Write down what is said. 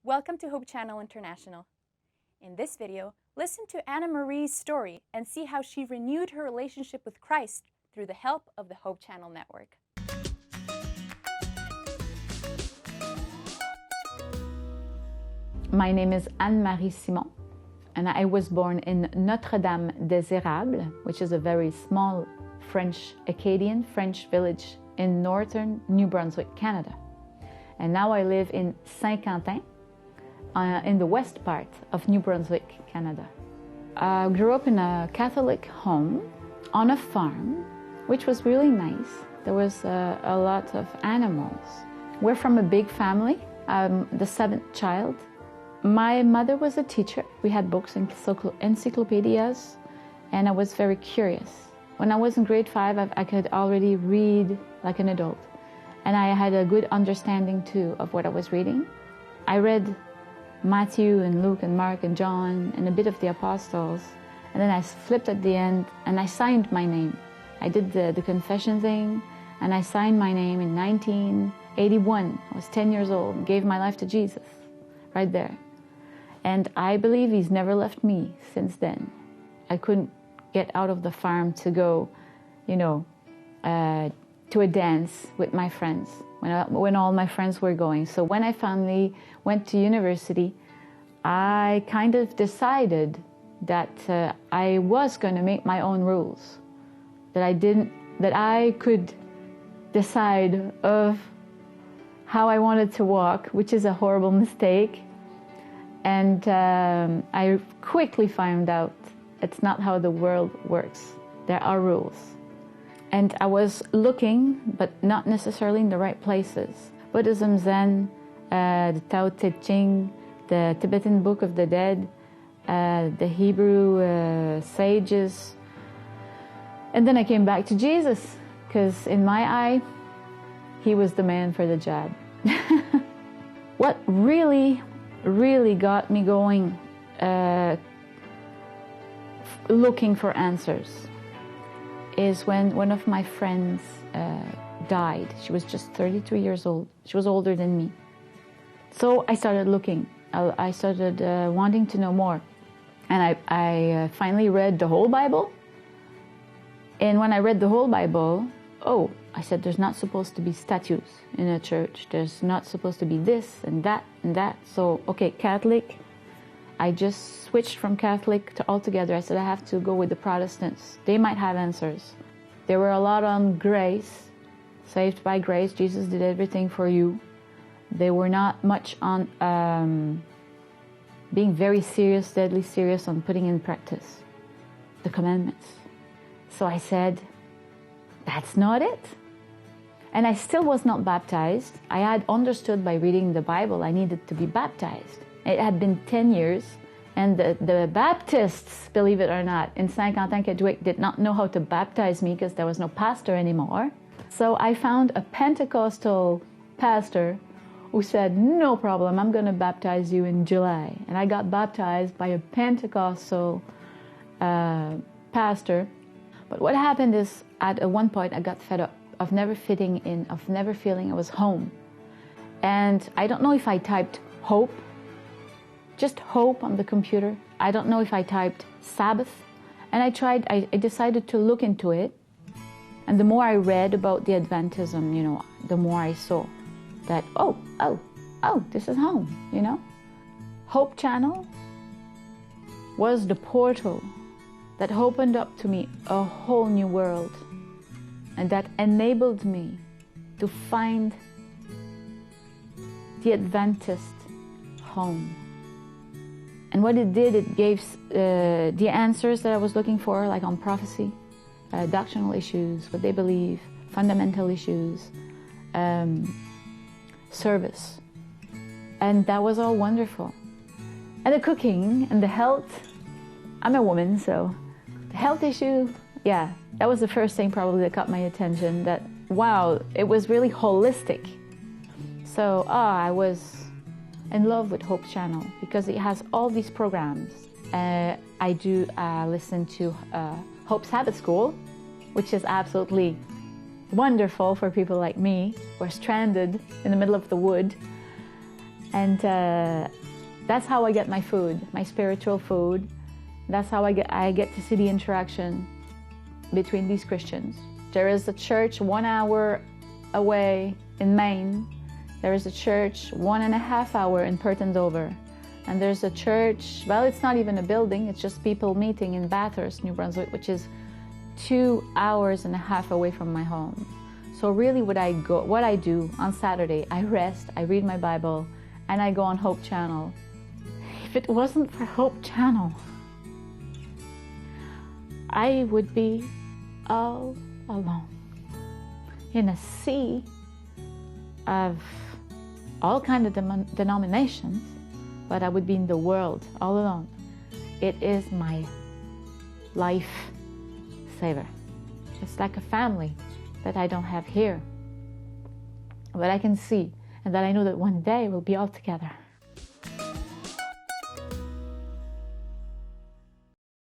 Welcome to Hope Channel International. In this video, listen to Anna Marie's story and see how she renewed her relationship with Christ through the help of the Hope Channel Network. My name is Anne-Marie Simon, and I was born in Notre-Dame-des-Érables, which is a very small Acadian French village in northern New Brunswick, Canada. And now I live in Saint-Quentin, in the west part of New Brunswick, Canada. I grew up in a Catholic home on a farm, which was really nice. There was a lot of animals. We're from a big family. I'm the seventh child. My mother was a teacher. We had books and encyclopedias, and I was very curious. When I was in grade 5, I could already read like an adult, and I had a good understanding too of what I was reading. I read Matthew and Luke and Mark and John and a bit of the Apostles, and then I flipped at the end and I signed my name. I did the confession thing, and I signed my name in 1981. I was 10 years old and gave my life to Jesus right there. And I believe He's never left me since then. I couldn't get out of the farm to go, to a dance with my friends when all my friends were going. So when I finally went to university, I kind of decided that I was going to make my own rules, that I could decide of how I wanted to walk, which is a horrible mistake. And I quickly found out it's not how the world works. There are rules. And I was looking, but not necessarily in the right places. Buddhism, Zen, the Tao Te Ching, the Tibetan Book of the Dead, the Hebrew sages. And then I came back to Jesus, because in my eye, He was the man for the job. What really got me going, looking for answers, is when one of my friends died. She was just 33 years old. She was older than me. So I started looking. I started wanting to know more. And I finally read the whole Bible. And when I read the whole Bible, I said, there's not supposed to be statues in a church. There's not supposed to be this and that and that. So, okay, Catholic. I just switched from Catholic to altogether. I said, I have to go with the Protestants. They might have answers. There were a lot on grace, saved by grace. Jesus did everything for you. They were not much on being very serious, deadly serious on putting in practice the commandments. So I said, that's not it. And I still was not baptized. I had understood by reading the Bible I needed to be baptized. It had been 10 years, and the Baptists, believe it or not, in Saint-Quentin-Kedwick did not know how to baptize me because there was no pastor anymore. So I found a Pentecostal pastor who said, no problem, I'm going to baptize you in July. And I got baptized by a Pentecostal pastor. But what happened is, at one point, I got fed up of never fitting in, of never feeling I was home. And I don't know if I typed hope, just hope on the computer. I don't know if I typed Sabbath. And I decided to look into it. And the more I read about the Adventism, the more I saw that, this is home, Hope Channel was the portal that opened up to me a whole new world, and that enabled me to find the Adventist home. And what it did, it gave the answers that I was looking for, like on prophecy, doctrinal issues, what they believe, fundamental issues, service. And that was all wonderful. And the cooking and the health, I'm a woman, so the health issue, yeah, that was the first thing probably that caught my attention, that, wow, it was really holistic. So, I was in love with Hope Channel because it has all these programs. I do listen to Hope Sabbath School, which is absolutely wonderful for people like me who are stranded in the middle of the wood. And that's how I get my food, my spiritual food. That's how I get to see the interaction between these Christians. There is a church 1 hour away in Maine. There is a church 1.5 hours in Perth and Dover. And there's a church, well, it's not even a building, it's just people meeting in Bathurst, New Brunswick, which is 2.5 hours away from my home. So really what I do on Saturday, I rest, I read my Bible, and I go on Hope Channel. If it wasn't for Hope Channel, I would be all alone in a sea of all kinds of denominations, but I would be in the world all alone. It is my life saver. It's like a family that I don't have here, that I can see, and that I know that one day we'll be all together.